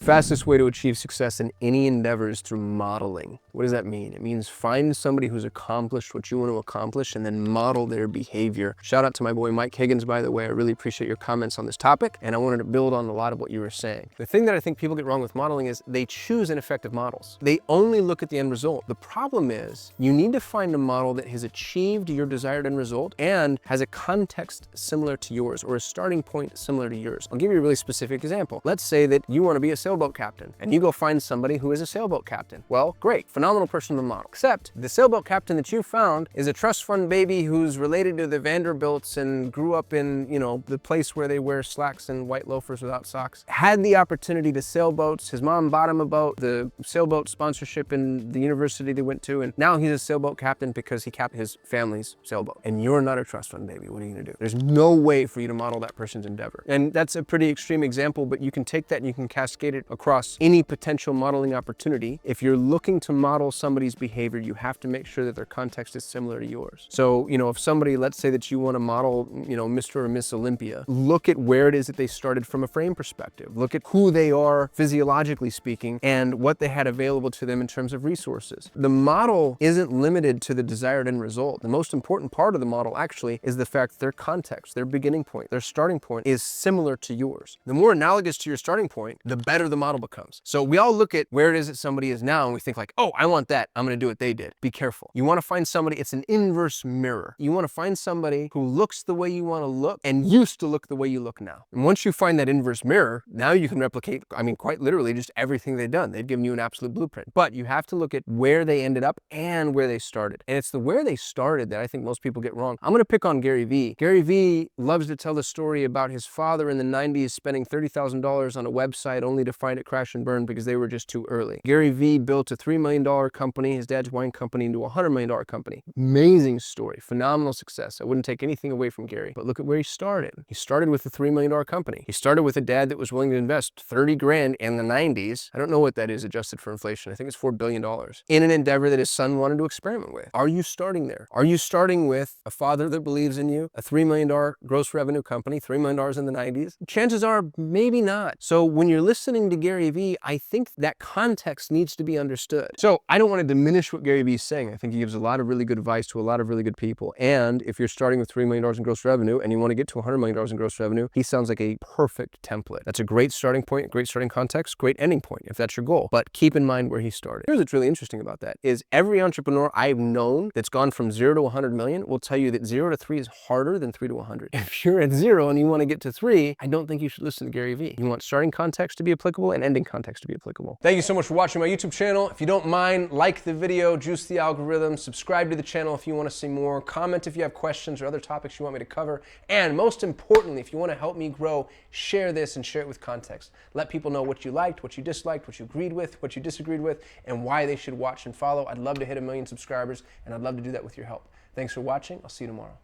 Fastest way to achieve success in any endeavor is through modeling. What does that mean? It means find somebody who's accomplished what you want to accomplish and then model their behavior. Shout out to my boy Mike Higgins, by the way. I really appreciate your comments on this topic, and I wanted to build on a lot of what you were saying. The thing that I think people get wrong with modeling is they choose ineffective models. They only look at the end result. The problem is you need to find a model that has achieved your desired end result and has a context similar to yours or a starting point similar to yours. I'll give you a really specific example. Let's say that you want to be a sailboat captain and you go find somebody who is a sailboat captain. Well, great, phenomenal person to model. Except the sailboat captain that you found is a trust fund baby who's related to the Vanderbilts and grew up in, the place where they wear slacks and white loafers without socks. Had the opportunity to sail boats. His mom bought him a boat, the sailboat sponsorship in the university they went to, and now he's a sailboat captain because he capped his family's sailboat. And you're not a trust fund baby. What are you gonna do? There's no way for you to model that person's endeavor. And that's a pretty extreme example, but you can take that and you can cascade it across any potential modeling opportunity. If you're looking to model somebody's behavior, you have to make sure that their context is similar to yours. So, if somebody, let's say that you want to model, Mr. or Miss Olympia, look at where it is that they started from a frame perspective. Look at who they are physiologically speaking and what they had available to them in terms of resources. The model isn't limited to the desired end result. The most important part of the model actually is the fact that their context, their beginning point, their starting point is similar to yours. The more analogous to your starting point, the better the model becomes. So we all look at where it is that somebody is now and we think like, oh, I want that. I'm going to do what they did. Be careful. You want to find somebody, it's an inverse mirror. You want to find somebody who looks the way you want to look and used to look the way you look now. And once you find that inverse mirror, now you can replicate, quite literally just everything they've done. They've given you an absolute blueprint. But you have to look at where they ended up and where they started. And it's the where they started that I think most people get wrong. I'm going to pick on Gary Vee. Gary Vee loves to tell the story about his father in the 90s spending $30,000 on a website only to find it crash and burn because they were just too early. Gary Vee built a $3 million company, his dad's wine company, into a $100 million company. Amazing story, phenomenal success. I wouldn't take anything away from Gary, but look at where he started. He started with a $3 million company. He started with a dad that was willing to invest 30 grand in the 90s. I don't know what that is adjusted for inflation. I think it's $4 billion in an endeavor that his son wanted to experiment with. Are you starting there? Are you starting with a father that believes in you, a $3 million gross revenue company, $3 million in the 90s? Chances are maybe not. So when you're listening to Gary Vee, I think that context needs to be understood. So I don't want to diminish what Gary Vee is saying. I think he gives a lot of really good advice to a lot of really good people. And if you're starting with $3 million in gross revenue and you want to get to $100 million in gross revenue, he sounds like a perfect template. That's a great starting point, great starting context, great ending point if that's your goal. But keep in mind where he started. Here's what's really interesting about that is every entrepreneur I've known that's gone from 0 to 100 million will tell you that 0 to 3 is harder than 3 to 100. If you're at 0 and you want to get to 3, I don't think you should listen to Gary Vee. You want starting context to be applicable and ending context to be applicable. Thank you so much for watching my YouTube channel. If you don't mind, like the video, juice the algorithm, subscribe to the channel if you want to see more, comment if you have questions or other topics you want me to cover, and most importantly, if you want to help me grow, share this and share it with context. Let people know what you liked, what you disliked, what you agreed with, what you disagreed with, and why they should watch and follow. I'd love to hit 1 million subscribers, and I'd love to do that with your help. Thanks for watching. I'll see you tomorrow.